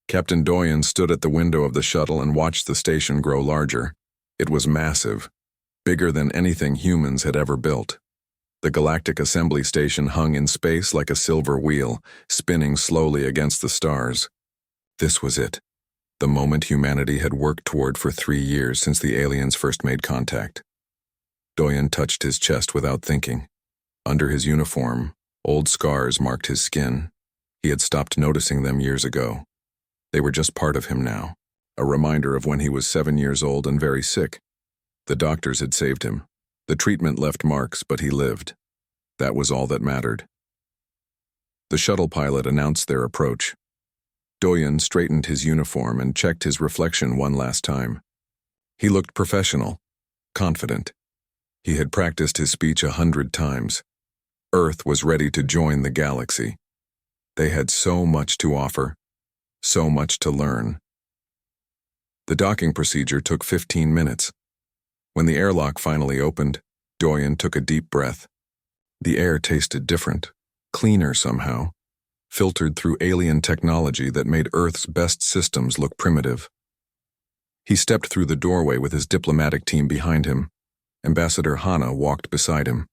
Captain Doyen stood at the window of the shuttle and watched the station grow larger. It was massive, bigger than anything humans had ever built. The Galactic Assembly Station hung in space like a silver wheel, spinning slowly against the stars. This was it, the moment humanity had worked toward for 3 years since the aliens first made contact. Doyen touched his chest without thinking. Under his uniform, old scars marked his skin. He had stopped noticing them years ago. They were just part of him now, a reminder of when he was 7 years old and very sick. The doctors had saved him. The treatment left marks, but he lived. That was all that mattered. The shuttle pilot announced their approach. Doyen straightened his uniform and checked his reflection one last time. He looked professional, confident. He had practiced his speech 100 times. Earth was ready to join the galaxy. They had so much to offer, so much to learn. The docking procedure took 15 minutes. When the airlock finally opened, Doyen took a deep breath. The air tasted different, cleaner somehow, filtered through alien technology that made Earth's best systems look primitive. He stepped through the doorway with his diplomatic team behind him. Ambassador Hana walked beside him.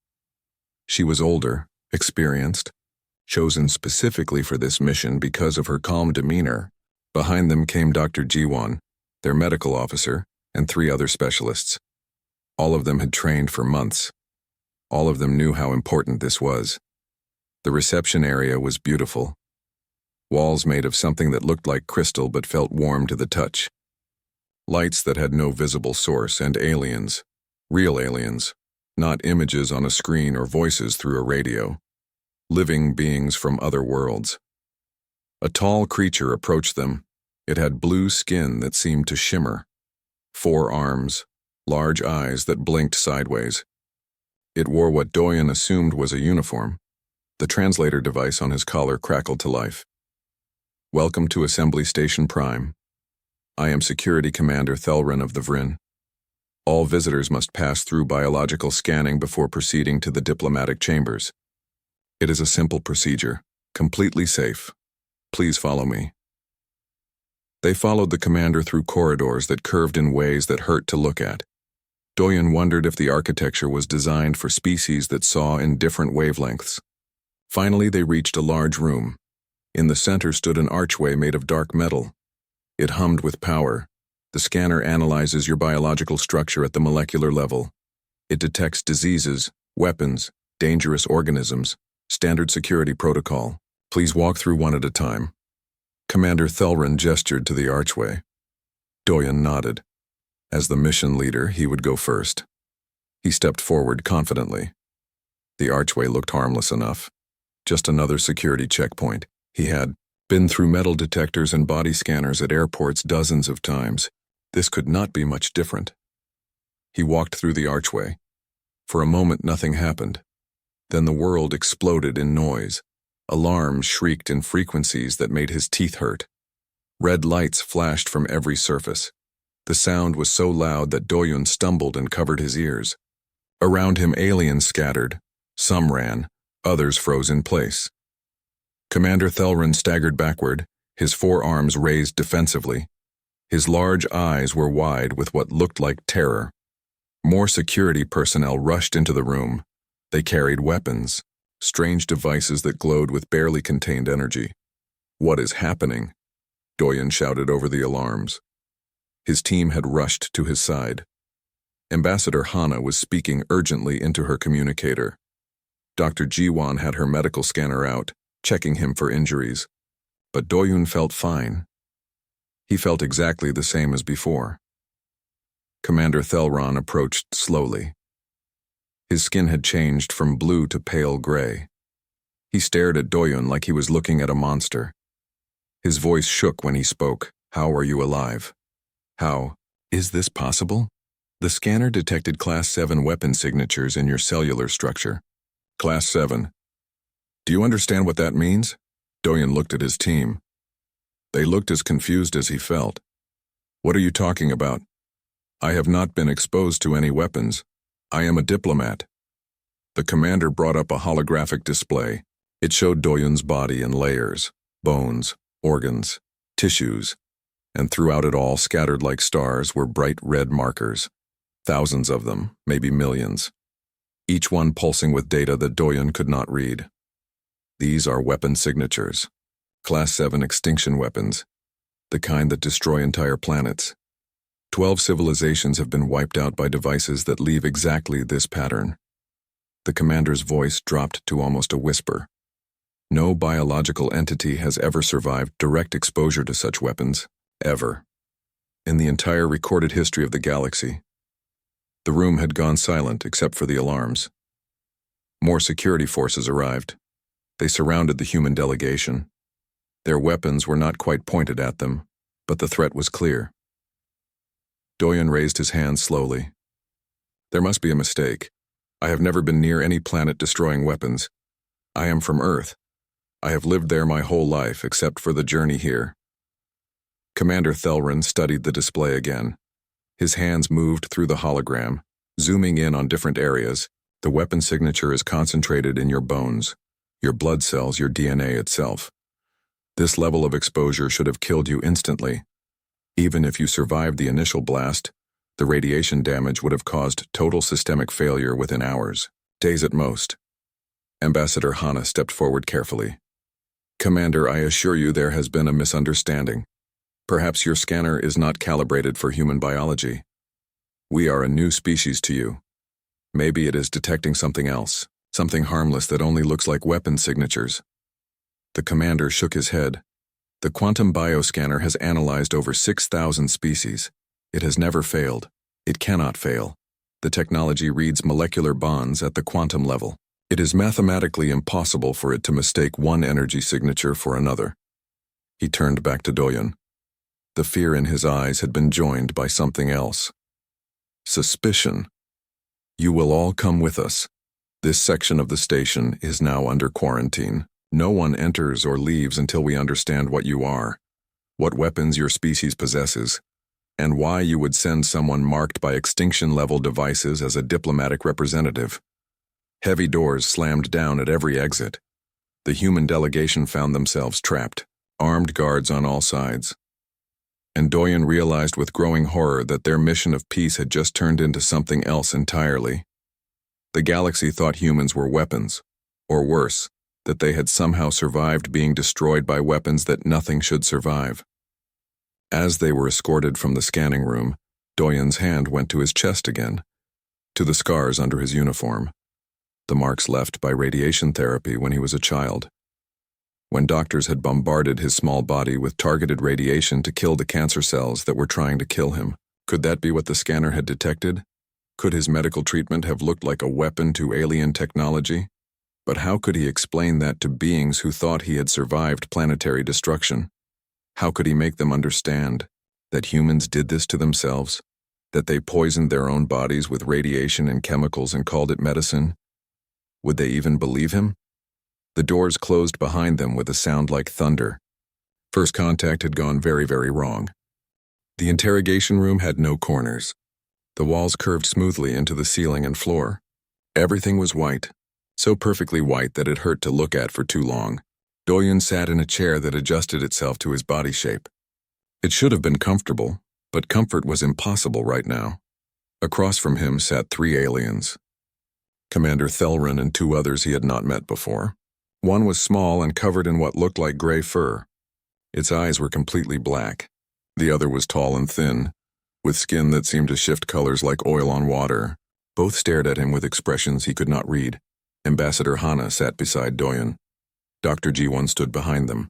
She was older, experienced, chosen specifically for this mission because of her calm demeanor. Behind them came Dr. Jiwon, their medical officer, and 3 other specialists. All of them had trained for months. All of them knew how important this was. The reception area was beautiful. Walls made of something that looked like crystal but felt warm to the touch. Lights that had no visible source, and aliens. Real aliens. Not images on a screen or voices through a radio. Living beings from other worlds. A tall creature approached them. It had blue skin that seemed to shimmer. 4 arms. Large eyes that blinked sideways. It wore what Doyen assumed was a uniform. The translator device on his collar crackled to life. Welcome to Assembly Station Prime. I am Security Commander Thelrin of the Vrin. All visitors must pass through biological scanning before proceeding to the diplomatic chambers. It is a simple procedure, completely safe. Please follow me. They followed the commander through corridors that curved in ways that hurt to look at. Doyen wondered if the architecture was designed for species that saw in different wavelengths. Finally, they reached a large room. In the center stood an archway made of dark metal. It hummed with power. The scanner analyzes your biological structure at the molecular level. It detects diseases, weapons, dangerous organisms. Standard security protocol. Please walk through one at a time. Commander Thelrin gestured to the archway. Doyen nodded. As the mission leader, he would go first. He stepped forward confidently. The archway looked harmless enough. Just another security checkpoint. He had been through metal detectors and body scanners at airports dozens of times. This could not be much different. He walked through the archway. For a moment, nothing happened. Then the world exploded in noise. Alarms shrieked in frequencies that made his teeth hurt. Red lights flashed from every surface. The sound was so loud that Doyen stumbled and covered his ears. Around him, aliens scattered. Some ran, others froze in place. Commander Thelrin staggered backward, his 4 arms raised defensively. His large eyes were wide with what looked like terror. More security personnel rushed into the room. They carried weapons, strange devices that glowed with barely contained energy. What is happening? Doyen shouted over the alarms. His team had rushed to his side. Ambassador Hana was speaking urgently into her communicator. Dr. Jiwon had her medical scanner out, checking him for injuries. But Doyen felt fine. He felt exactly the same as before. Commander Thelrin approached slowly. His skin had changed from blue to pale gray. He stared at Doyen like he was looking at a monster. His voice shook when he spoke. How are you alive? How? Is this possible? The scanner detected Class 7 weapon signatures in your cellular structure. Class 7. Do you understand what that means? Doyen looked at his team. They looked as confused as he felt. What are you talking about? I have not been exposed to any weapons. I am a diplomat. The commander brought up a holographic display. It showed Doyen's body in layers, bones, organs. tissues, and throughout it all, scattered like stars, were bright red markers. Thousands of them, maybe millions. Each one pulsing with data that Doyen could not read. These are weapon signatures. Class 7 extinction weapons. The kind that destroy entire planets. 12 civilizations have been wiped out by devices that leave exactly this pattern. The commander's voice dropped to almost a whisper. No biological entity has ever survived direct exposure to such weapons, ever. In the entire recorded history of the galaxy. The room had gone silent except for the alarms. More security forces arrived. They surrounded the human delegation. Their weapons were not quite pointed at them, but the threat was clear. Doyen raised his hand slowly. There must be a mistake. I have never been near any planet destroying weapons. I am from Earth. I have lived there my whole life, except for the journey here. Commander Thelrin studied the display again. His hands moved through the hologram, zooming in on different areas. The weapon signature is concentrated in your bones, your blood cells, your DNA itself. This level of exposure should have killed you instantly. Even if you survived the initial blast, the radiation damage would have caused total systemic failure within hours, days at most. Ambassador Hanna stepped forward carefully. Commander, I assure you there has been a misunderstanding. Perhaps your scanner is not calibrated for human biology. We are a new species to you. Maybe it is detecting something else, something harmless that only looks like weapon signatures. The commander shook his head. The quantum bioscanner has analyzed over 6,000 species. It has never failed. It cannot fail. The technology reads molecular bonds at the quantum level. It is mathematically impossible for it to mistake one energy signature for another. He turned back to Doyen. The fear in his eyes had been joined by something else. Suspicion. You will all come with us. This section of the station is now under quarantine. No one enters or leaves until we understand what you are, what weapons your species possesses, and why you would send someone marked by extinction-level devices as a diplomatic representative. Heavy doors slammed down at every exit. The human delegation found themselves trapped, armed guards on all sides. And Doyen realized with growing horror that their mission of peace had just turned into something else entirely. The galaxy thought humans were weapons, or worse, that they had somehow survived being destroyed by weapons that nothing should survive. As they were escorted from the scanning room, Doyen's hand went to his chest again, to the scars under his uniform, the marks left by radiation therapy when he was a child. When doctors had bombarded his small body with targeted radiation to kill the cancer cells that were trying to kill him, could that be what the scanner had detected? Could his medical treatment have looked like a weapon to alien technology? But how could he explain that to beings who thought he had survived planetary destruction? How could he make them understand that humans did this to themselves, that they poisoned their own bodies with radiation and chemicals and called it medicine? Would they even believe him? The doors closed behind them with a sound like thunder. First contact had gone very, very wrong. The interrogation room had no corners. The walls curved smoothly into the ceiling and floor. Everything was white. So perfectly white that it hurt to look at for too long. Doyen sat in a chair that adjusted itself to his body shape. It should have been comfortable, but comfort was impossible right now. Across from him sat 3 aliens. Commander Thelrin and 2 others he had not met before. One was small and covered in what looked like gray fur. Its eyes were completely black. The other was tall and thin, with skin that seemed to shift colors like oil on water. Both stared at him with expressions he could not read. Ambassador Hanna sat beside Doyen. Dr. G1 stood behind them.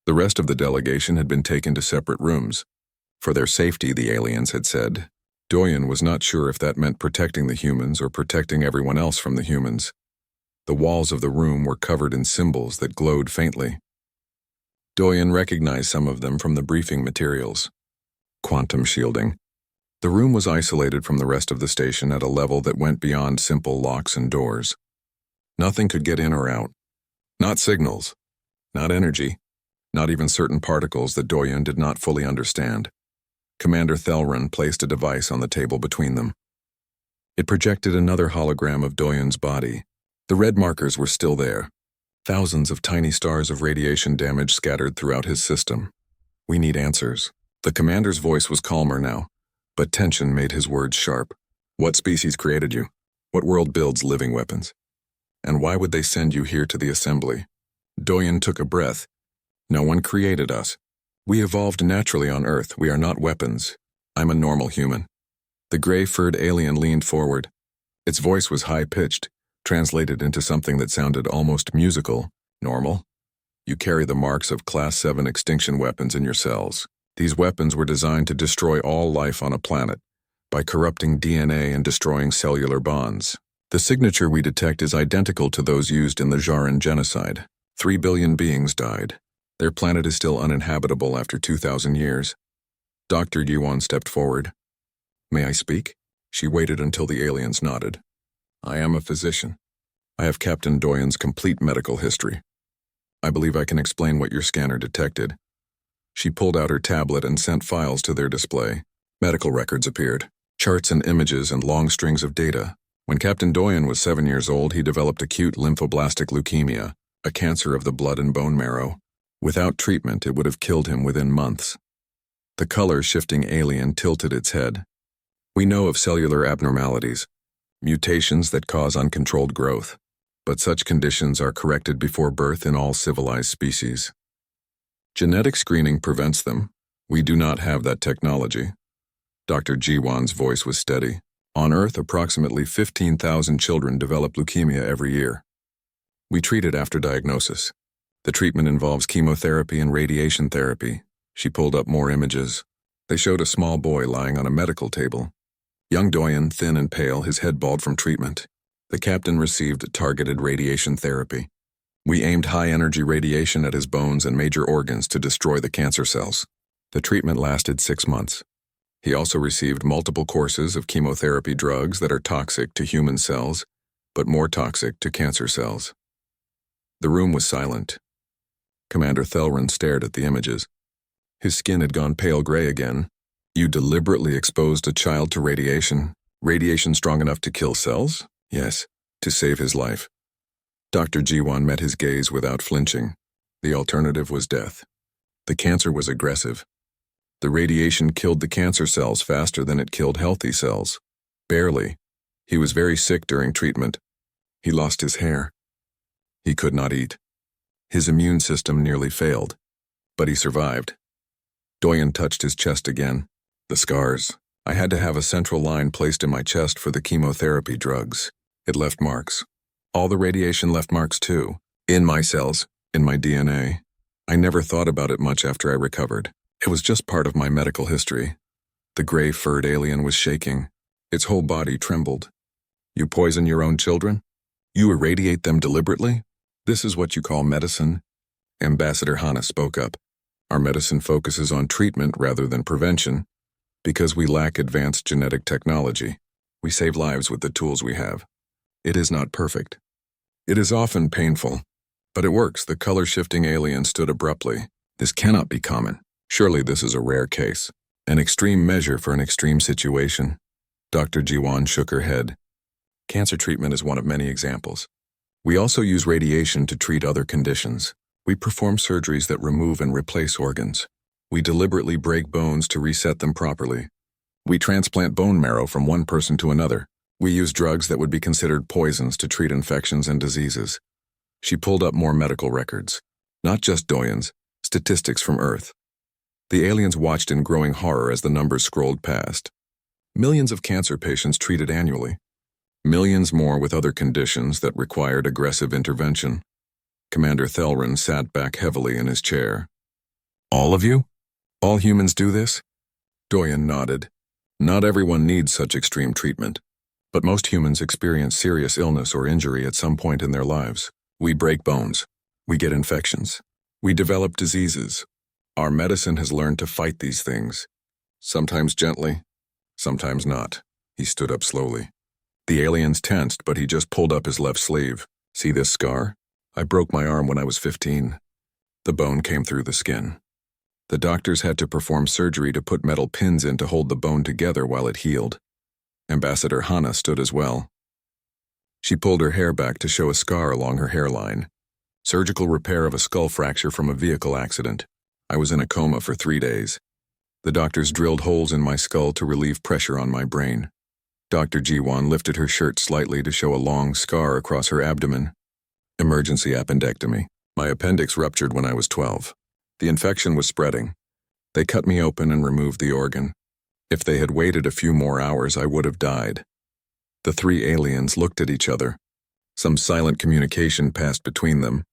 The rest of the delegation had been taken to separate rooms. For their safety, the aliens had said. Doyen was not sure if that meant protecting the humans or protecting everyone else from the humans. The walls of the room were covered in symbols that glowed faintly. Doyen recognized some of them from the briefing materials. Quantum shielding. The room was isolated from the rest of the station at a level that went beyond simple locks and doors. Nothing could get in or out. Not signals, not energy, not even certain particles that Doyen did not fully understand. Commander Thelrin placed a device on the table between them. It projected another hologram of Doyen's body. The red markers were still there, thousands of tiny stars of radiation damage scattered throughout his system. We need answers. The commander's voice was calmer now, but tension made his words sharp. What species created you? What world builds living weapons? And why would they send you here to the assembly? Doyen took a breath. No one created us. We evolved naturally on Earth. We are not weapons. I'm a normal human. The gray-furred alien leaned forward. Its voice was high-pitched, translated into something that sounded almost musical. Normal? You carry the marks of Class 7 extinction weapons in your cells. These weapons were designed to destroy all life on a planet by corrupting DNA and destroying cellular bonds. The signature we detect is identical to those used in the Jaran genocide. 3 billion beings died. Their planet is still uninhabitable after 2,000 years. Dr. Yuan stepped forward. May I speak? She waited until the aliens nodded. I am a physician. I have Captain Doyen's complete medical history. I believe I can explain what your scanner detected. She pulled out her tablet and sent files to their display. Medical records appeared, charts and images and long strings of data. When Captain Doyen was 7 years old, he developed acute lymphoblastic leukemia, a cancer of the blood and bone marrow. Without treatment, it would have killed him within months. The color-shifting alien tilted its head. We know of cellular abnormalities, mutations that cause uncontrolled growth, but such conditions are corrected before birth in all civilized species. Genetic screening prevents them. We do not have that technology. Dr. Jiwan's voice was steady. On Earth, approximately 15,000 children develop leukemia every year. We treat it after diagnosis. The treatment involves chemotherapy and radiation therapy. She pulled up more images. They showed a small boy lying on a medical table. Young Doyen, thin and pale, his head bald from treatment. The captain received targeted radiation therapy. We aimed high-energy radiation at his bones and major organs to destroy the cancer cells. The treatment lasted 6 months. He also received multiple courses of chemotherapy drugs that are toxic to human cells, but more toxic to cancer cells. The room was silent. Commander Thelrin stared at the images. His skin had gone pale gray again. You deliberately exposed a child to radiation? Radiation strong enough to kill cells? Yes, to save his life. Dr. Jiwan met his gaze without flinching. The alternative was death. The cancer was aggressive. The radiation killed the cancer cells faster than it killed healthy cells. Barely. He was very sick during treatment. He lost his hair. He could not eat. His immune system nearly failed, but he survived. Doyen touched his chest again. The scars. I had to have a central line placed in my chest for the chemotherapy drugs. It left marks. All the radiation left marks too. In my cells, in my DNA. I never thought about it much after I recovered. It was just part of my medical history. The gray-furred alien was shaking. Its whole body trembled. You poison your own children? You irradiate them deliberately? This is what you call medicine? Ambassador Hana spoke up. Our medicine focuses on treatment rather than prevention. Because we lack advanced genetic technology, we save lives with the tools we have. It is not perfect. It is often painful, but it works. The color-shifting alien stood abruptly. This cannot be common. Surely this is a rare case. An extreme measure for an extreme situation. Dr. Jiwan shook her head. Cancer treatment is one of many examples. We also use radiation to treat other conditions. We perform surgeries that remove and replace organs. We deliberately break bones to reset them properly. We transplant bone marrow from one person to another. We use drugs that would be considered poisons to treat infections and diseases. She pulled up more medical records. Not just Doyen's, statistics from Earth. The aliens watched in growing horror as the numbers scrolled past. Millions of cancer patients treated annually. Millions more with other conditions that required aggressive intervention. Commander Thelrin sat back heavily in his chair. All of you? All humans do this? Doyen nodded. Not everyone needs such extreme treatment, but most humans experience serious illness or injury at some point in their lives. We break bones. We get infections. We develop diseases. Our medicine has learned to fight these things. Sometimes gently, sometimes not. He stood up slowly. The aliens tensed, but he just pulled up his left sleeve. See this scar? I broke my arm when I was 15. The bone came through the skin. The doctors had to perform surgery to put metal pins in to hold the bone together while it healed. Ambassador Hana stood as well. She pulled her hair back to show a scar along her hairline. Surgical repair of a skull fracture from a vehicle accident. I was in a coma for 3 days. The doctors drilled holes in my skull to relieve pressure on my brain. Dr. Jiwan lifted her shirt slightly to show a long scar across her abdomen. Emergency appendectomy. My appendix ruptured when I was 12. The infection was spreading. They cut me open and removed the organ. If they had waited a few more hours, I would have died. The 3 aliens looked at each other. Some silent communication passed between them.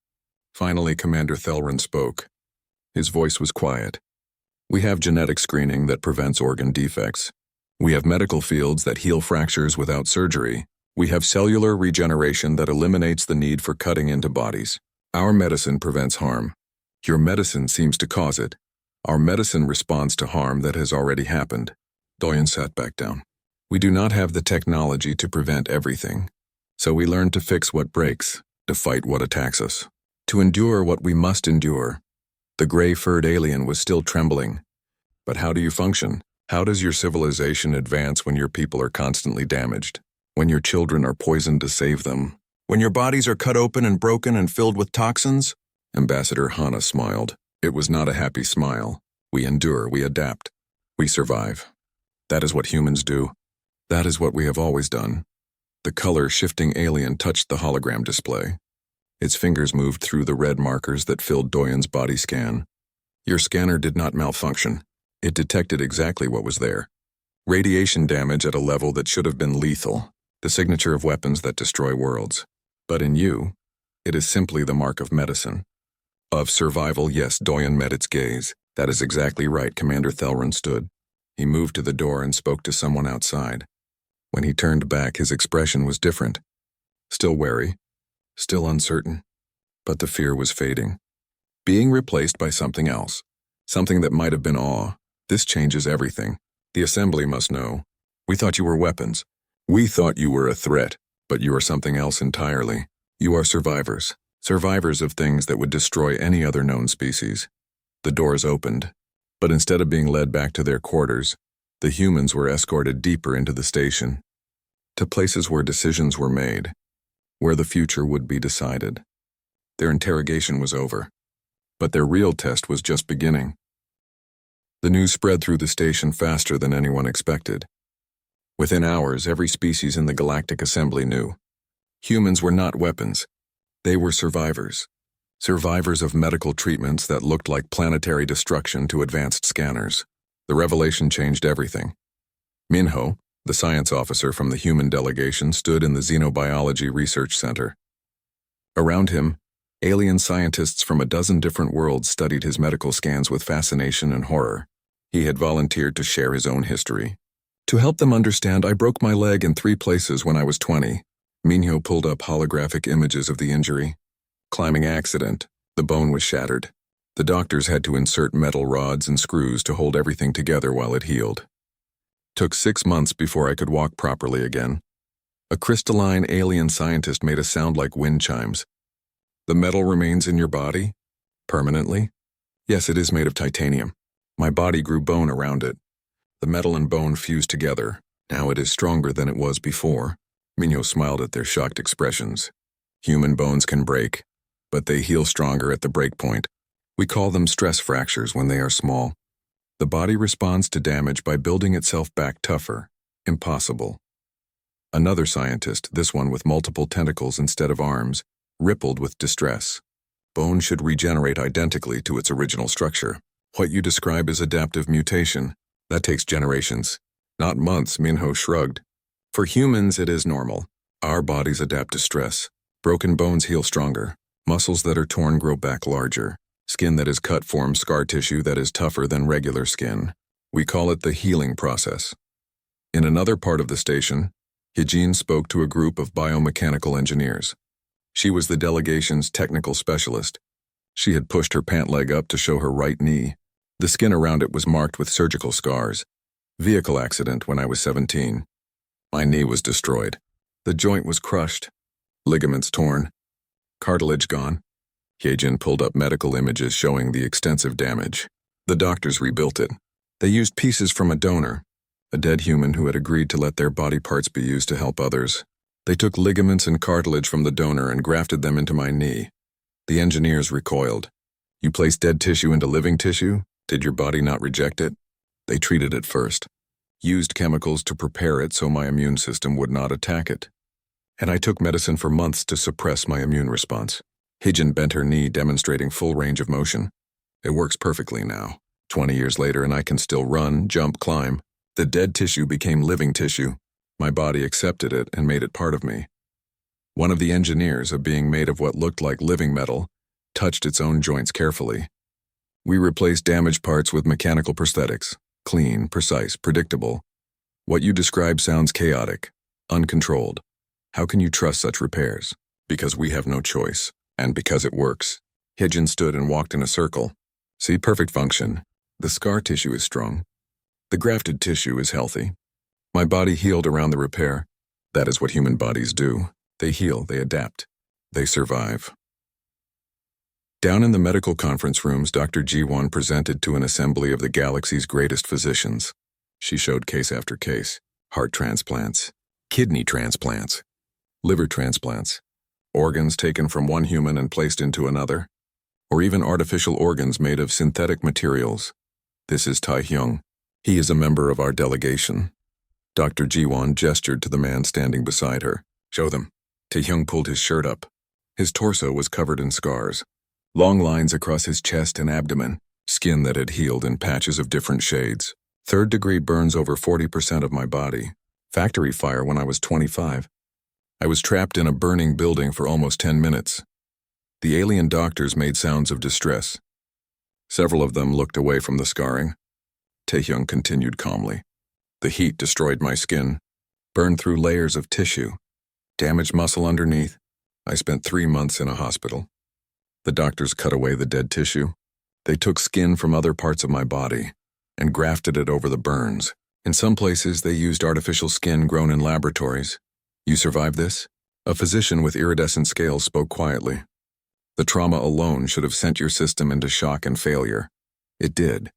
Finally, Commander Thelron spoke. His voice was quiet. We have genetic screening that prevents organ defects. We have medical fields that heal fractures without surgery. We have cellular regeneration that eliminates the need for cutting into bodies. Our medicine prevents harm. Your medicine seems to cause it. Our medicine responds to harm that has already happened. Doyen sat back down. We do not have the technology to prevent everything. So we learn to fix what breaks, to fight what attacks us, to endure what we must endure. The gray-furred alien was still trembling. But how do you function? How does your civilization advance when your people are constantly damaged? When your children are poisoned to save them? When your bodies are cut open and broken and filled with toxins? Ambassador Hana smiled. It was not a happy smile. We endure, we adapt, we survive. That is what humans do. That is what we have always done. The color-shifting alien touched the hologram display. Its fingers moved through the red markers that filled Doyen's body scan. Your scanner did not malfunction. It detected exactly what was there. Radiation damage at a level that should have been lethal, the signature of weapons that destroy worlds. But in you, it is simply the mark of medicine. Of survival, yes, Doyen met its gaze. That is exactly right, Commander Thelron stood. He moved to the door and spoke to someone outside. When he turned back, his expression was different. Still wary, still uncertain, but the fear was fading. Being replaced by something else, something that might have been awe. This changes everything. The assembly must know. We thought you were weapons. We thought you were a threat, but you are something else entirely. You are survivors. Survivors of things that would destroy any other known species. The doors opened, but instead of being led back to their quarters, the humans were escorted deeper into the station, to places where decisions were made, where the future would be decided. Their interrogation was over, but their real test was just beginning. The news spread through the station faster than anyone expected. Within hours, every species in the Galactic Assembly knew. Humans were not weapons. They were survivors. Survivors of medical treatments that looked like planetary destruction to advanced scanners. The revelation changed everything. Minho, the science officer from the human delegation, stood in the Xenobiology Research Center. Around him, alien scientists from a dozen different worlds studied his medical scans with fascination and horror. He had volunteered to share his own history. To help them understand, I broke my leg in 3 places when I was 20. Minho pulled up holographic images of the injury. Climbing accident, the bone was shattered. The doctors had to insert metal rods and screws to hold everything together while it healed. Took 6 months before I could walk properly again. A crystalline alien scientist made a sound like wind chimes. The metal remains in your body? Permanently? Yes, it is made of titanium. My body grew bone around it. The metal and bone fused together. Now it is stronger than it was before. Minho smiled at their shocked expressions. Human bones can break, but they heal stronger at the break point. We call them stress fractures when they are small. The body responds to damage by building itself back tougher. Impossible. Another scientist, this one with multiple tentacles instead of arms, rippled with distress. Bone should regenerate identically to its original structure. What you describe as adaptive mutation, that takes generations. Not months, Minho shrugged. For humans, it is normal. Our bodies adapt to stress. Broken bones heal stronger. Muscles that are torn grow back larger. Skin that is cut forms scar tissue that is tougher than regular skin. We call it the healing process. In another part of the station, Hijin spoke to a group of biomechanical engineers. She was the delegation's technical specialist. She had pushed her pant leg up to show her right knee. The skin around it was marked with surgical scars. Vehicle accident when I was 17. My knee was destroyed. The joint was crushed. Ligaments torn. Cartilage gone. Hyejin pulled up medical images showing the extensive damage. The doctors rebuilt it. They used pieces from a donor, a dead human who had agreed to let their body parts be used to help others. They took ligaments and cartilage from the donor and grafted them into my knee. The engineers recoiled. You place dead tissue into living tissue? Did your body not reject it? They treated it first, used chemicals to prepare it so my immune system would not attack it. And I took medicine for months to suppress my immune response. Hijin bent her knee, demonstrating full range of motion. It works perfectly now. 20 years later, and I can still run, jump, climb. The dead tissue became living tissue. My body accepted it and made it part of me. One of the engineers, a being made of what looked like living metal, touched its own joints carefully. We replaced damaged parts with mechanical prosthetics. Clean, precise, predictable. What you describe sounds chaotic, uncontrolled. How can you trust such repairs? Because we have no choice, and because it works. Hijin stood and walked in a circle. See, perfect function. The scar tissue is strong. The grafted tissue is healthy. My body healed around the repair. That is what human bodies do. They heal, they adapt, they survive. Down in the medical conference rooms, Dr. Ji-won presented to an assembly of the galaxy's greatest physicians. She showed case after case. Heart transplants, kidney transplants, liver transplants, organs taken from one human and placed into another, or even artificial organs made of synthetic materials. This is Tae-hyung. He is a member of our delegation. Dr. Ji-won gestured to the man standing beside her. Show them. Tae-hyung pulled his shirt up. His torso was covered in scars. Long lines across his chest and abdomen, skin that had healed in patches of different shades. Third-degree burns over 40% of my body. Factory fire when I was 25. I was trapped in a burning building for almost 10 minutes. The alien doctors made sounds of distress. Several of them looked away from the scarring. Tae-hyung continued calmly. The heat destroyed my skin, burned through layers of tissue, damaged muscle underneath. I spent 3 months in a hospital. The doctors cut away the dead tissue. They took skin from other parts of my body and grafted it over the burns. In some places, they used artificial skin grown in laboratories. You survived this? A physician with iridescent scales spoke quietly. The trauma alone should have sent your system into shock and failure. It did.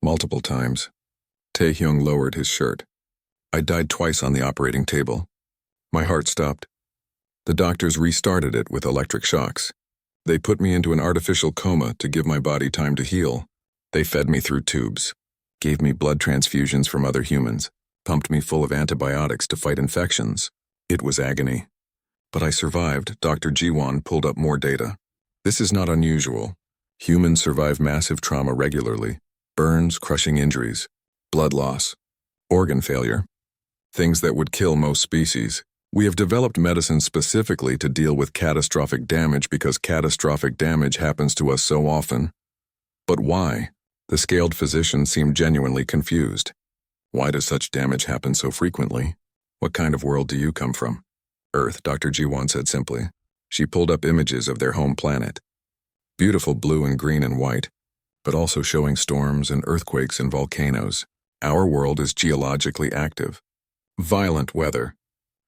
Multiple times. Tae-hyung lowered his shirt. I died twice on the operating table. My heart stopped. The doctors restarted it with electric shocks. They put me into an artificial coma to give my body time to heal. They fed me through tubes, gave me blood transfusions from other humans, pumped me full of antibiotics to fight infections. It was agony. But I survived. Dr. Ji-won pulled up more data. This is not unusual. Humans survive massive trauma regularly. Burns, crushing injuries, blood loss, organ failure. Things that would kill most species. We have developed medicine specifically to deal with catastrophic damage because catastrophic damage happens to us so often. But why? The scaled physician seemed genuinely confused. Why does such damage happen so frequently? What kind of world do you come from? Earth, Dr. Ji-won said simply. She pulled up images of their home planet. Beautiful blue and green and white, but also showing storms and earthquakes and volcanoes. Our world is geologically active. Violent weather.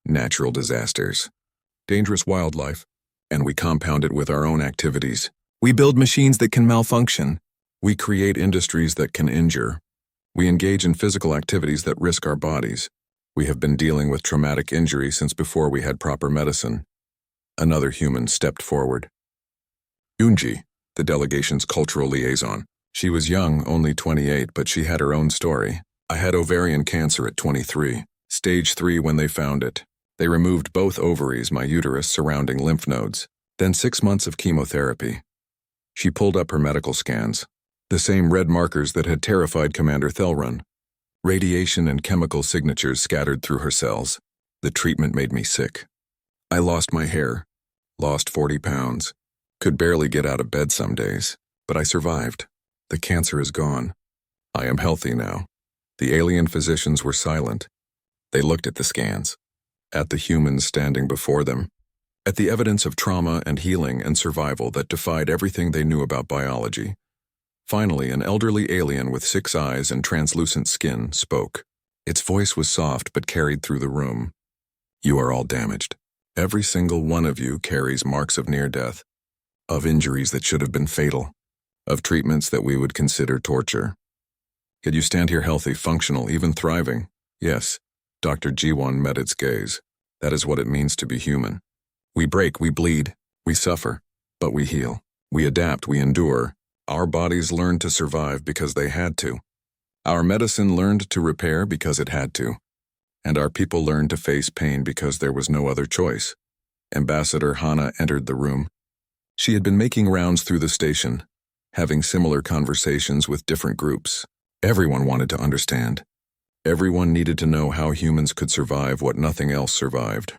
Natural disasters, dangerous wildlife, and we compound it with our own activities. We build machines that can malfunction. We create industries that can injure. We engage in physical activities that risk our bodies. We have been dealing with traumatic injury since before we had proper medicine. Another human stepped forward. Yoonji, the delegation's cultural liaison. She was young, only 28, but she had her own story. I had ovarian cancer at 23, stage 3 when they found it. They removed both ovaries, my uterus surrounding lymph nodes, then 6 months of chemotherapy. She pulled up her medical scans, the same red markers that had terrified Commander Thelrun. Radiation and chemical signatures scattered through her cells. The treatment made me sick. I lost my hair, lost 40 pounds, could barely get out of bed some days, but I survived. The cancer is gone. I am healthy now. The alien physicians were silent. They looked at the scans, at the humans standing before them, at the evidence of trauma and healing and survival that defied everything they knew about biology. Finally, an elderly alien with 6 eyes and translucent skin spoke. Its voice was soft but carried through the room. You are all damaged. Every single one of you carries marks of near death, of injuries that should have been fatal, of treatments that we would consider torture. Yet you stand here healthy, functional, even thriving. Yes. Dr. Ji-won met its gaze. That is what it means to be human. We break, we bleed, we suffer, but we heal. We adapt, we endure, Our bodies learned to survive because they had to. Our medicine learned to repair because it had to. And our people learned to face pain because there was no other choice. Ambassador Hana entered the room. She had been making rounds through the station, having similar conversations with different groups. Everyone wanted to understand. Everyone needed to know how humans could survive what nothing else survived.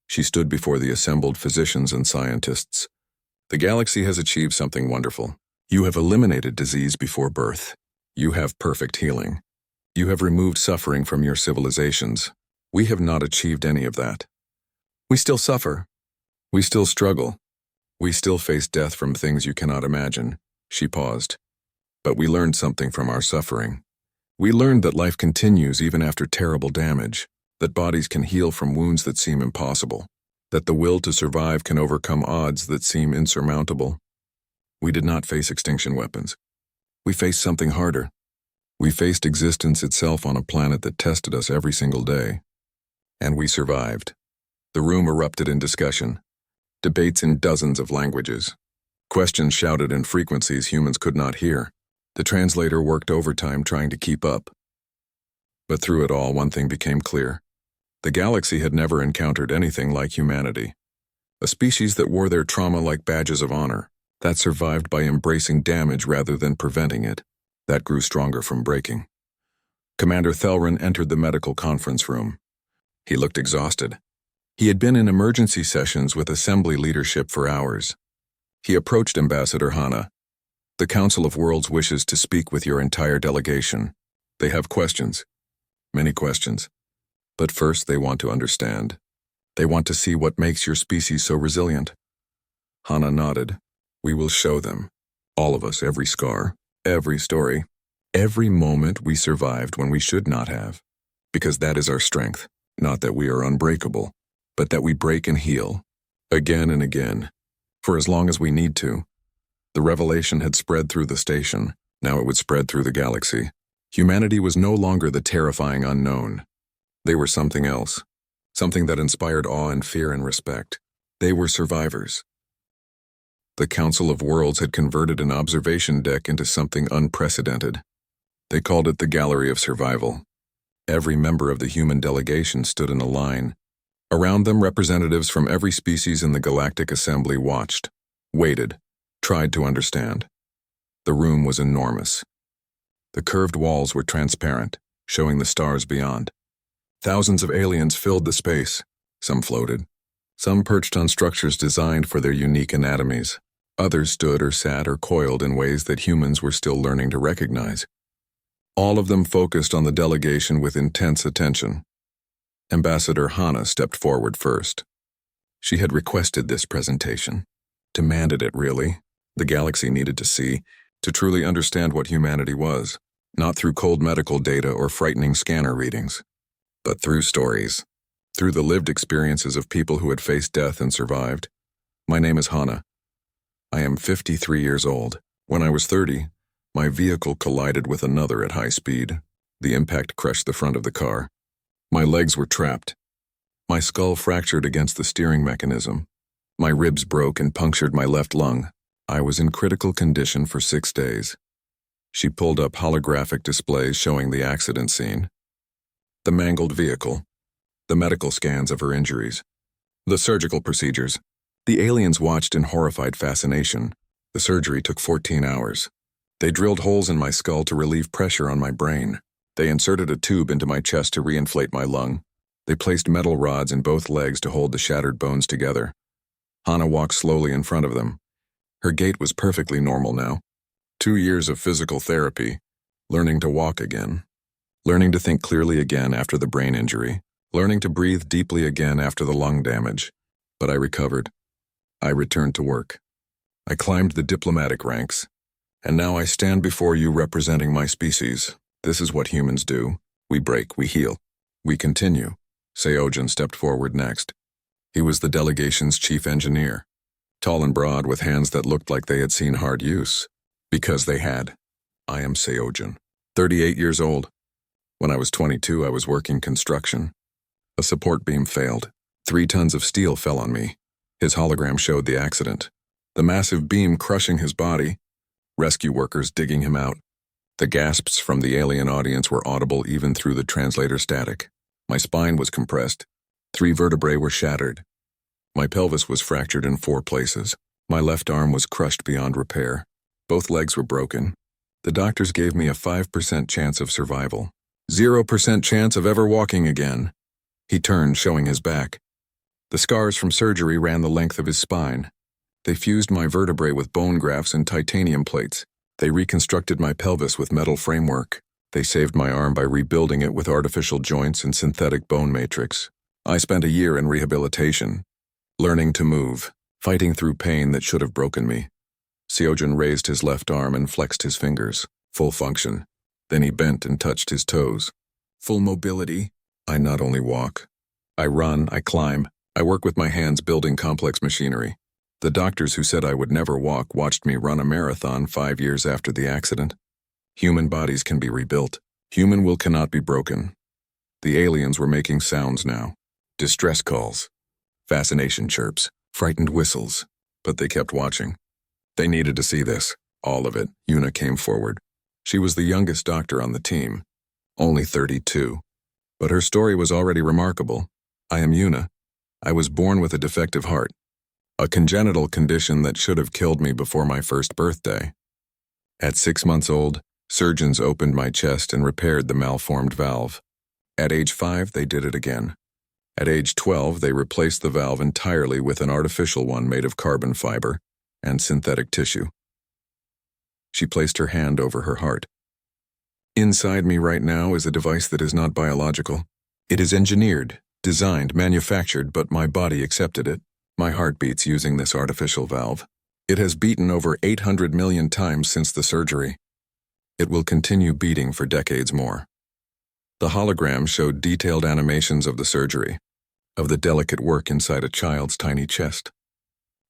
She stood before the assembled physicians and scientists. The galaxy has achieved something wonderful. You have eliminated disease before birth. You have perfect healing. You have removed suffering from your civilizations. We have not achieved any of that. We still suffer. We still struggle. We still face death from things you cannot imagine. She paused. But we learned something from our suffering. We learned that life continues even after terrible damage, that bodies can heal from wounds that seem impossible, that the will to survive can overcome odds that seem insurmountable. We did not face extinction weapons. We faced something harder. We faced existence itself on a planet that tested us every single day. And we survived. The room erupted in discussion. Debates in dozens of languages. Questions shouted in frequencies humans could not hear. The translator worked overtime trying to keep up. But through it all, one thing became clear. The galaxy had never encountered anything like humanity. A species that wore their trauma like badges of honor, that survived by embracing damage rather than preventing it, that grew stronger from breaking. Commander Thelrin entered the medical conference room. He looked exhausted. He had been in emergency sessions with assembly leadership for hours. He approached Ambassador Hana. The Council of Worlds wishes to speak with your entire delegation. They have questions. Many questions. But first they want to understand. They want to see what makes your species so resilient. Hana nodded. We will show them. All of us, every scar, every story, every moment we survived when we should not have. Because that is our strength. Not that we are unbreakable, but that we break and heal. Again and again. For as long as we need to. The revelation had spread through the station. Now it would spread through the galaxy. Humanity was no longer the terrifying unknown. They were something else. Something that inspired awe and fear and respect. They were survivors. The Council of Worlds had converted an observation deck into something unprecedented. They called it the Gallery of Survival. Every member of the human delegation stood in a line. Around them, representatives from every species in the Galactic Assembly watched, waited, tried to understand. The room was enormous. The curved walls were transparent, showing the stars beyond. Thousands of aliens filled the space. Some floated. Some perched on structures designed for their unique anatomies. Others stood or sat or coiled in ways that humans were still learning to recognize. All of them focused on the delegation with intense attention. Ambassador Hana stepped forward first. She had requested this presentation. Demanded it, really. The galaxy needed to see, to truly understand what humanity was, not through cold medical data or frightening scanner readings, but through stories, through the lived experiences of people who had faced death and survived. My name is Hana. I am 53 years old. When I was 30, my vehicle collided with another at high speed. The impact crushed the front of the car. My legs were trapped. My skull fractured against the steering mechanism. My ribs broke and punctured my left lung. I was in critical condition for 6 days. She pulled up holographic displays showing the accident scene, the mangled vehicle, the medical scans of her injuries, the surgical procedures. The aliens watched in horrified fascination. The surgery took 14 hours. They drilled holes in my skull to relieve pressure on my brain. They inserted a tube into my chest to reinflate my lung. They placed metal rods in both legs to hold the shattered bones together. Hana walked slowly in front of them. Her gait was perfectly normal now. 2 years of physical therapy, learning to walk again, learning to think clearly again after the brain injury, learning to breathe deeply again after the lung damage. But I recovered. I returned to work. I climbed the diplomatic ranks, and now I stand before you representing my species. This is what humans do. We break, we heal, we continue. Seogen stepped forward next. He was the delegation's chief engineer. Tall and broad with hands that looked like they had seen hard use. Because they had. I am Seogen, 38 years old. When I was 22, I was working construction. A support beam failed. 3 tons of steel fell on me. His hologram showed the accident. The massive beam crushing his body. rescue workers digging him out. The gasps from the alien audience were audible even through the translator static. My spine was compressed. 3 vertebrae were shattered. My pelvis was fractured in 4 places. My left arm was crushed beyond repair. Both legs were broken. The doctors gave me a 5% chance of survival. 0% chance of ever walking again. He turned, showing his back. The scars from surgery ran the length of his spine. They fused my vertebrae with bone grafts and titanium plates. They reconstructed my pelvis with metal framework. They saved my arm by rebuilding it with artificial joints and synthetic bone matrix. I spent a year in rehabilitation, learning to move, fighting through pain that should have broken me. Seojin raised his left arm and flexed his fingers. Full function. Then he bent and touched his toes. Full mobility. I not only walk. I run, I climb. I work with my hands building complex machinery. The doctors who said I would never walk watched me run a marathon 5 years after the accident. Human bodies can be rebuilt. Human will cannot be broken. The aliens were making sounds now. Distress calls. Fascination chirps. Frightened whistles. But they kept watching. They needed to see this. All of it. Yuna came forward. She was the youngest doctor on the team. Only 32. But her story was already remarkable. I am Yuna. I was born with a defective heart. A congenital condition that should have killed me before my first birthday. At 6 months old, surgeons opened my chest and repaired the malformed valve. At age 5, they did it again. At age 12, they replaced the valve entirely with an artificial one made of carbon fiber and synthetic tissue. She placed her hand over her heart. Inside me right now is a device that is not biological. It is engineered, designed, manufactured, but my body accepted it. My heart beats using this artificial valve. It has beaten over 800 million times since the surgery. It will continue beating for decades more. The hologram showed detailed animations of the surgery, of the delicate work inside a child's tiny chest,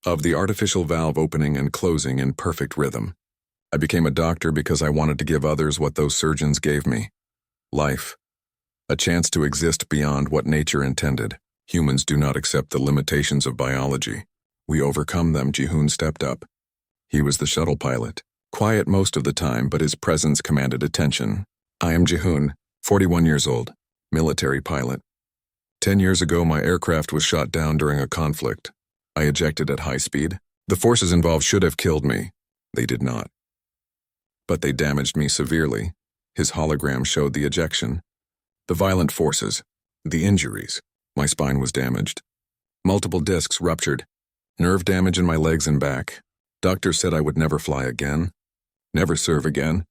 of the artificial valve opening and closing in perfect rhythm. I became a doctor because I wanted to give others what those surgeons gave me. Life. A chance to exist beyond what nature intended. Humans do not accept the limitations of biology. We overcome them. Jihoon stepped up. He was the shuttle pilot. Quiet most of the time, but his presence commanded attention. I am Jihoon, 41 years old, military pilot. 10 years ago, my aircraft was shot down during a conflict. I ejected at high speed. The forces involved should have killed me. They did not. But they damaged me severely. His hologram showed the ejection, the violent forces, the injuries. My spine was damaged. Multiple discs ruptured. Nerve damage in my legs and back. Doctors said I would never fly again. Never serve again.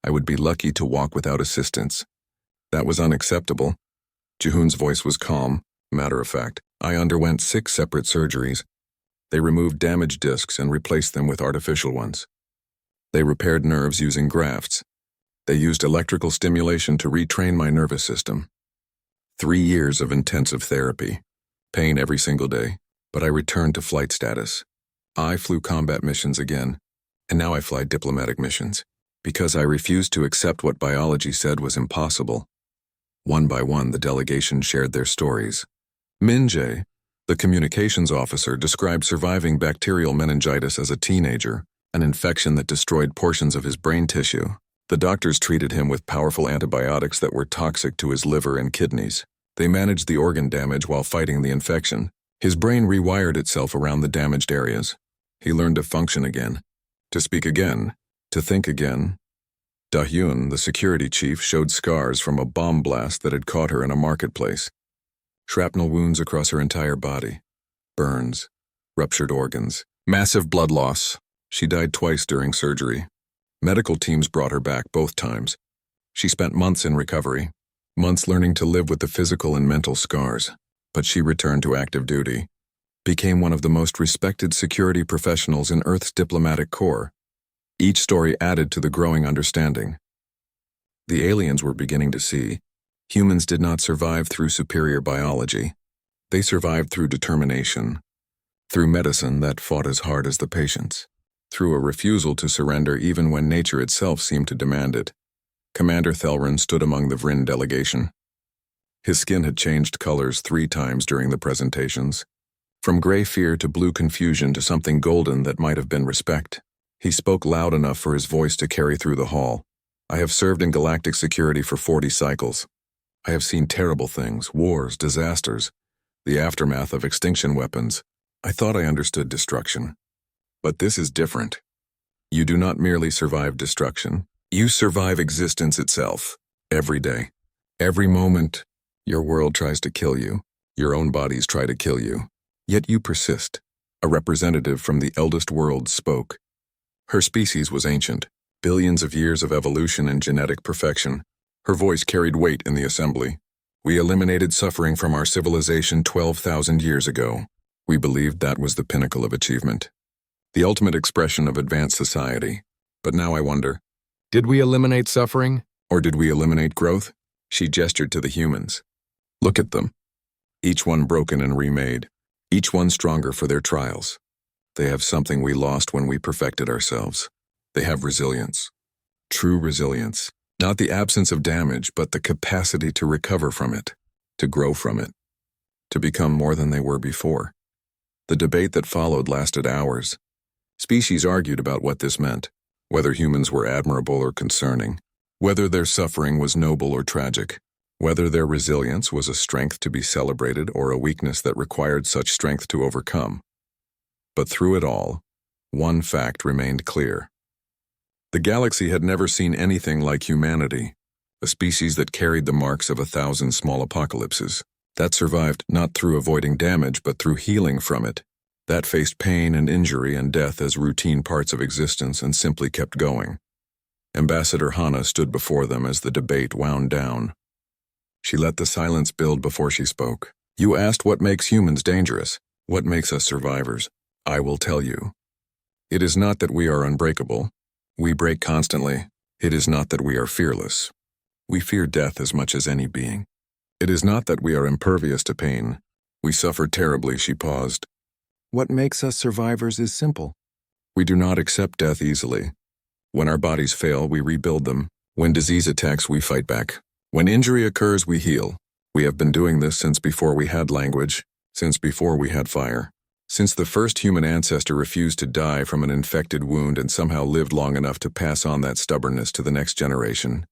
I would be lucky to walk without assistance. That was unacceptable. Jihoon's voice was calm, matter of fact. I underwent 6 separate surgeries. They removed damaged discs and replaced them with artificial ones. They repaired nerves using grafts. They used electrical stimulation to retrain my nervous system. 3 years of intensive therapy. Pain every single day. But I returned to flight status. I flew combat missions again. And now I fly diplomatic missions. Because I refused to accept what biology said was impossible. One by one, the delegation shared their stories. Min-jae, the communications officer, described surviving bacterial meningitis as a teenager, an infection that destroyed portions of his brain tissue. The doctors treated him with powerful antibiotics that were toxic to his liver and kidneys. They managed the organ damage while fighting the infection. His brain rewired itself around the damaged areas. He learned to function again, to speak again, to think again. Da-hyun, the security chief, showed scars from a bomb blast that had caught her in a marketplace. Shrapnel wounds across her entire body. Burns. Ruptured organs. Massive blood loss. She died twice during surgery. Medical teams brought her back both times. She spent months in recovery, months learning to live with the physical and mental scars. But she returned to active duty, became one of the most respected security professionals in Earth's diplomatic corps. Each story added to the growing understanding. The aliens were beginning to see humans did not survive through superior biology. They survived through determination, through medicine that fought as hard as the patients, through a refusal to surrender even when nature itself seemed to demand it. Commander Thelrin stood among the Vryn delegation. His skin had changed colors 3 times during the presentations, from gray fear to blue confusion to something golden that might have been respect. He spoke loud enough for his voice to carry through the hall. I have served in galactic security for 40 cycles. I have seen terrible things, wars, disasters, the aftermath of extinction weapons. I thought I understood destruction. But this is different. You do not merely survive destruction. You survive existence itself. Every day. Every moment. Your world tries to kill you. Your own bodies try to kill you. Yet you persist. A representative from the eldest world spoke. Her species was ancient. Billions of years of evolution and genetic perfection. Her voice carried weight in the assembly. We eliminated suffering from our civilization 12,000 years ago. We believed that was the pinnacle of achievement. The ultimate expression of advanced society. But now I wonder, did we eliminate suffering, or did we eliminate growth? She gestured to the humans. Look at them. Each one broken and remade. Each one stronger for their trials. They have something we lost when we perfected ourselves. They have resilience. True resilience. Not the absence of damage, but the capacity to recover from it, to grow from it, to become more than they were before. The debate that followed lasted hours. Species argued about what this meant, whether humans were admirable or concerning, whether their suffering was noble or tragic, whether their resilience was a strength to be celebrated or a weakness that required such strength to overcome. But through it all, one fact remained clear. The galaxy had never seen anything like humanity, a species that carried the marks of 1,000 small apocalypses, that survived not through avoiding damage but through healing from it, that faced pain and injury and death as routine parts of existence and simply kept going. Ambassador Hana stood before them as the debate wound down. She let the silence build before she spoke. You asked what makes humans dangerous, what makes us survivors. I will tell you. It is not that we are unbreakable. We break constantly. It is not that we are fearless. We fear death as much as any being. It is not that we are impervious to pain. We suffer terribly, she paused. What makes us survivors is simple. We do not accept death easily. When our bodies fail, we rebuild them. When disease attacks, we fight back. When injury occurs, we heal. We have been doing this since before we had language, since before we had fire. Since the first human ancestor refused to die from an infected wound and somehow lived long enough to pass on that stubbornness to the next generation.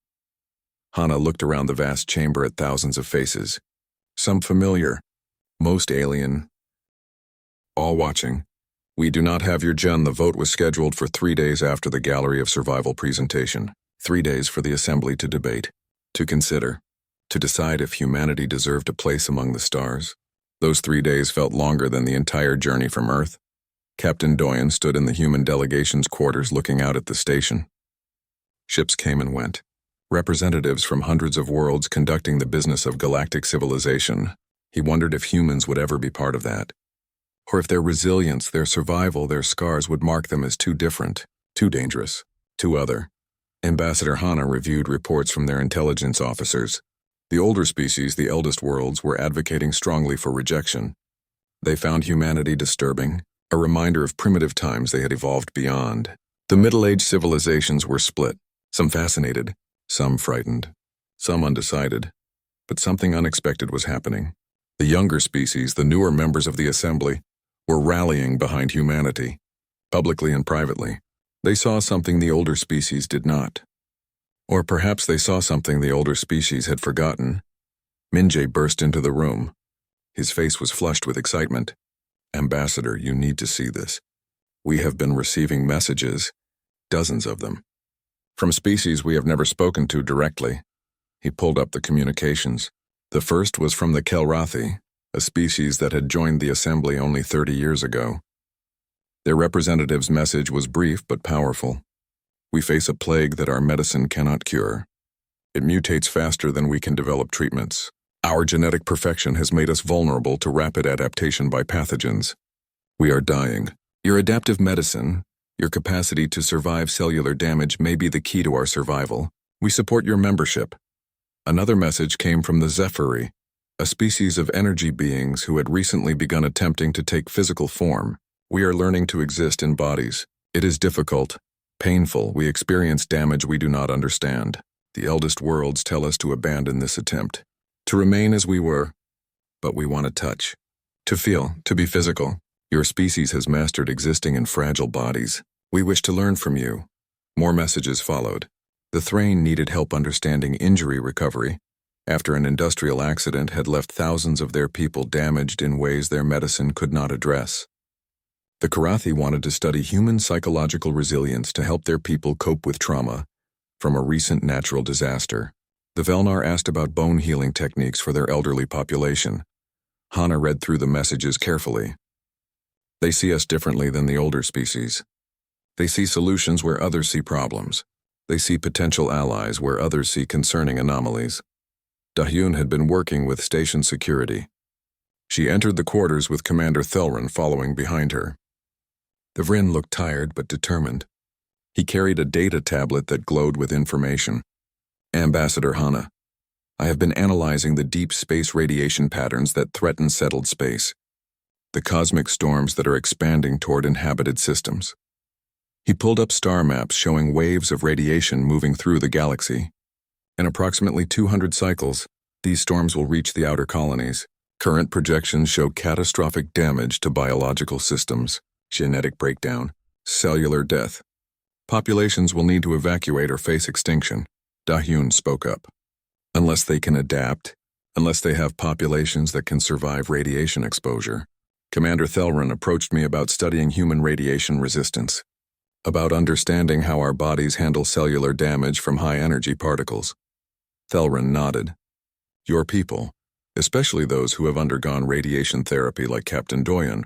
Hana looked around the vast chamber at thousands of faces. Some familiar, most alien. All watching. We do not have your Jun. The vote was scheduled for 3 days after the Gallery of Survival presentation. 3 days for the assembly to debate, to consider, to decide if humanity deserved a place among the stars. Those 3 days felt longer than the entire journey from Earth. Captain Doyen stood in the human delegation's quarters looking out at the station. Ships came and went. Representatives from hundreds of worlds conducting the business of galactic civilization. He wondered if humans would ever be part of that. Or if their resilience, their survival, their scars would mark them as too different, too dangerous, too other. Ambassador Hana reviewed reports from their intelligence officers. The older species, the eldest worlds, were advocating strongly for rejection. They found humanity disturbing, a reminder of primitive times they had evolved beyond. The middle-aged civilizations were split, some fascinated, some frightened, some undecided. But something unexpected was happening. The younger species, the newer members of the assembly, were rallying behind humanity, publicly and privately. They saw something the older species did not. Or perhaps they saw something the older species had forgotten. Minjay burst into the room. His face was flushed with excitement. Ambassador, you need to see this. We have been receiving messages, dozens of them, from species we have never spoken to directly. He pulled up the communications. The first was from the Kelrathi, a species that had joined the assembly only 30 years ago. Their representative's message was brief but powerful. We face a plague that our medicine cannot cure. It mutates faster than we can develop treatments. Our genetic perfection has made us vulnerable to rapid adaptation by pathogens. We are dying. Your adaptive medicine, your capacity to survive cellular damage may be the key to our survival. We support your membership. Another message came from the Zephyri, a species of energy beings who had recently begun attempting to take physical form. We are learning to exist in bodies. It is difficult, painful. We experience damage we do not understand. The eldest worlds tell us to abandon this attempt, to remain as we were, but we want to touch, to feel, to be physical. Your species has mastered existing in fragile bodies. We wish to learn from you. More messages followed. The Thrain needed help understanding injury recovery after an industrial accident had left thousands of their people damaged in ways their medicine could not address. The Karathi wanted to study human psychological resilience to help their people cope with trauma from a recent natural disaster. The Velnar asked about bone healing techniques for their elderly population. Hana read through the messages carefully. They see us differently than the older species. They see solutions where others see problems. They see potential allies where others see concerning anomalies. Dahyun had been working with station security. She entered the quarters with Commander Thelrin following behind her. The Vryn looked tired but determined. He carried a data tablet that glowed with information. Ambassador Hana, I have been analyzing the deep space radiation patterns that threaten settled space, the cosmic storms that are expanding toward inhabited systems. He pulled up star maps showing waves of radiation moving through the galaxy. In approximately 200 cycles, these storms will reach the outer colonies. Current projections show catastrophic damage to biological systems, genetic breakdown, cellular death. Populations will need to evacuate or face extinction, Dahyun spoke up. Unless they can adapt, unless they have populations that can survive radiation exposure. Commander Thelrin approached me about studying human radiation resistance, about understanding how our bodies handle cellular damage from high-energy particles. Thelrin nodded. Your people, especially those who have undergone radiation therapy like Captain Doyen,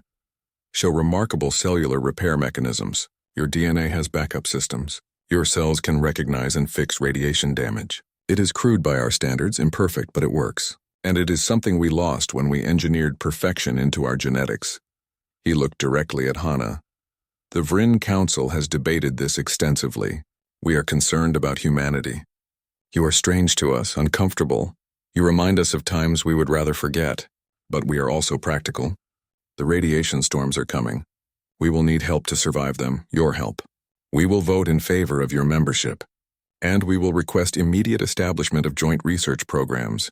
show remarkable cellular repair mechanisms. Your DNA has backup systems. Your cells can recognize and fix radiation damage. It is crude by our standards, imperfect, but it works. And it is something we lost when we engineered perfection into our genetics. He looked directly at Hana. The Vryn Council has debated this extensively. We are concerned about humanity. You are strange to us, uncomfortable. You remind us of times we would rather forget, but we are also practical. The radiation storms are coming. We will need help to survive them, your help. We will vote in favor of your membership, and we will request immediate establishment of joint research programs.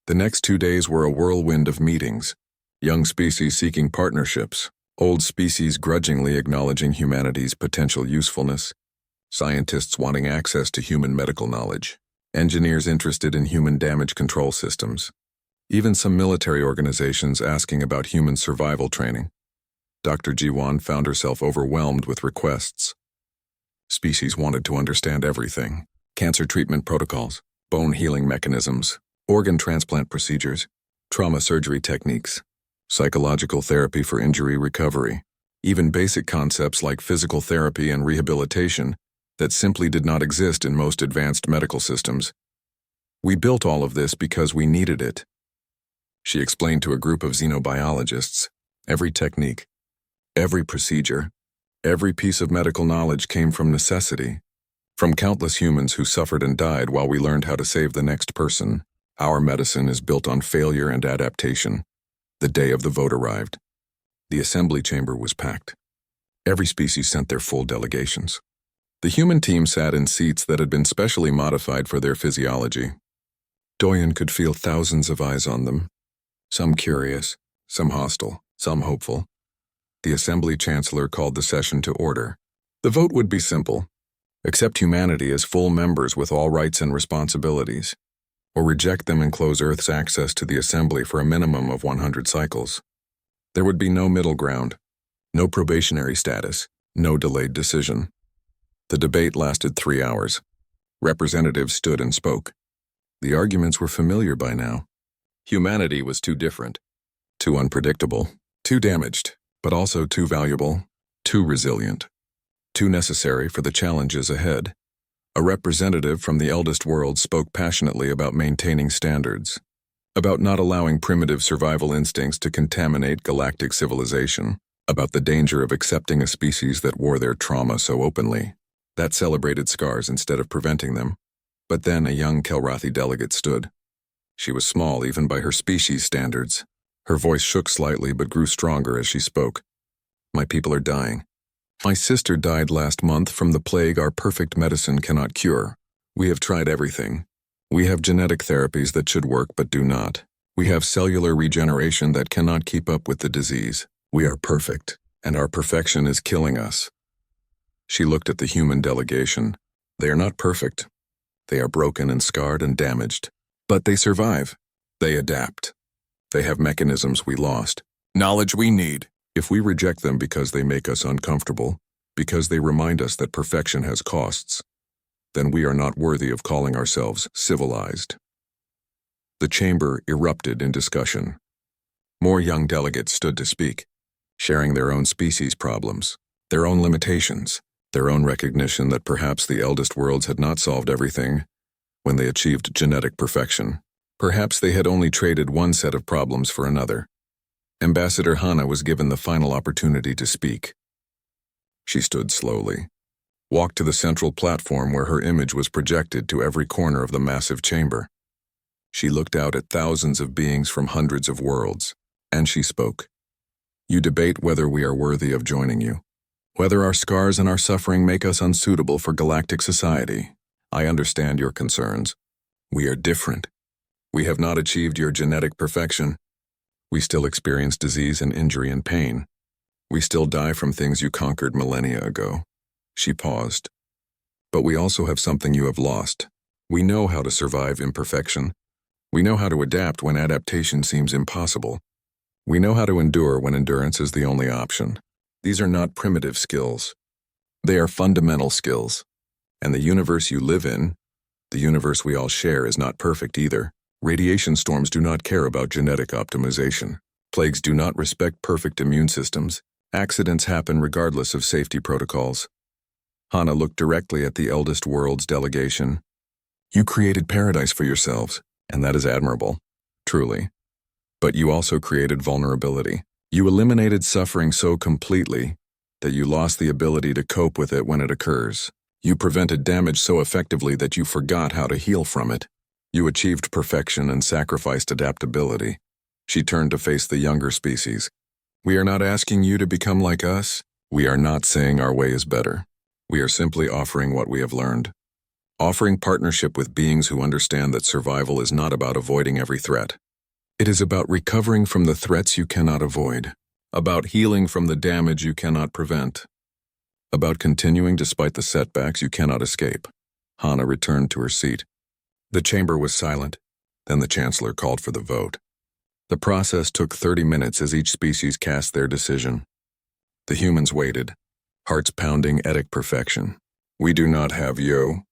The next 2 days were a whirlwind of meetings, young species seeking partnerships, old species grudgingly acknowledging humanity's potential usefulness, scientists wanting access to human medical knowledge, engineers interested in human damage control systems, even some military organizations asking about human survival training. Dr. Jiwan found herself overwhelmed with requests. Species wanted to understand everything: cancer treatment protocols, bone healing mechanisms, organ transplant procedures, trauma surgery techniques, psychological therapy for injury recovery, even basic concepts like physical therapy and rehabilitation that simply did not exist in most advanced medical systems. We built all of this because we needed it. She explained to a group of xenobiologists. Every technique, every procedure, every piece of medical knowledge came from necessity, from countless humans who suffered and died while we learned how to save the next person. Our medicine is built on failure and adaptation. The day of the vote arrived. The assembly chamber was packed. Every species sent their full delegations. The human team sat in seats that had been specially modified for their physiology. Doyen could feel thousands of eyes on them, some curious, some hostile, some hopeful. The assembly chancellor called the session to order. The vote would be simple: accept humanity as full members with all rights and responsibilities, or reject them and close Earth's access to the assembly for a minimum of 100 cycles. There would be no middle ground, no probationary status, no delayed decision. The debate lasted 3 hours. Representatives stood and spoke. The arguments were familiar by now. Humanity was too different, too unpredictable, too damaged, but also too valuable, too resilient, too necessary for the challenges ahead. A representative from the eldest world spoke passionately about maintaining standards, about not allowing primitive survival instincts to contaminate galactic civilization, about the danger of accepting a species that wore their trauma so openly, that celebrated scars instead of preventing them. But then a young Kelrathi delegate stood. She was small even by her species standards. Her voice shook slightly but grew stronger as she spoke. My people are dying. My sister died last month from the plague our perfect medicine cannot cure. We have tried everything. We have genetic therapies that should work but do not. We have cellular regeneration that cannot keep up with the disease. We are perfect, and our perfection is killing us. She looked at the human delegation. They are not perfect. They are broken and scarred and damaged. But they survive. They adapt. They have mechanisms we lost. Knowledge we need. If we reject them because they make us uncomfortable, because they remind us that perfection has costs, then we are not worthy of calling ourselves civilized. The chamber erupted in discussion. More young delegates stood to speak, sharing their own species' problems, their own limitations, their own recognition that perhaps the eldest worlds had not solved everything when they achieved genetic perfection. Perhaps they had only traded one set of problems for another. Ambassador Hana was given the final opportunity to speak. She stood slowly, walked to the central platform where her image was projected to every corner of the massive chamber. She looked out at thousands of beings from hundreds of worlds, and she spoke. You debate whether we are worthy of joining you, whether our scars and our suffering make us unsuitable for galactic society. I understand your concerns. We are different. We have not achieved your genetic perfection. We still experience disease and injury and pain. We still die from things you conquered millennia ago. She paused. But we also have something you have lost. We know how to survive imperfection. We know how to adapt when adaptation seems impossible. We know how to endure when endurance is the only option. These are not primitive skills. They are fundamental skills. And the universe you live in, the universe we all share, is not perfect either. Radiation storms do not care about genetic optimization. Plagues do not respect perfect immune systems. Accidents happen regardless of safety protocols. Hana looked directly at the eldest world's delegation. You created paradise for yourselves, and that is admirable, truly. But you also created vulnerability. You eliminated suffering so completely that you lost the ability to cope with it when it occurs. You prevented damage so effectively that you forgot how to heal from it. You achieved perfection and sacrificed adaptability. She turned to face the younger species. We are not asking you to become like us. We are not saying our way is better. We are simply offering what we have learned. Offering partnership with beings who understand that survival is not about avoiding every threat. It is about recovering from the threats you cannot avoid. About healing from the damage you cannot prevent. About continuing despite the setbacks you cannot escape. Hana returned to her seat. The chamber was silent. Then the Chancellor called for the vote. The process took 30 minutes as each species cast their decision. The humans waited, hearts pounding etic perfection. We do not have Yo.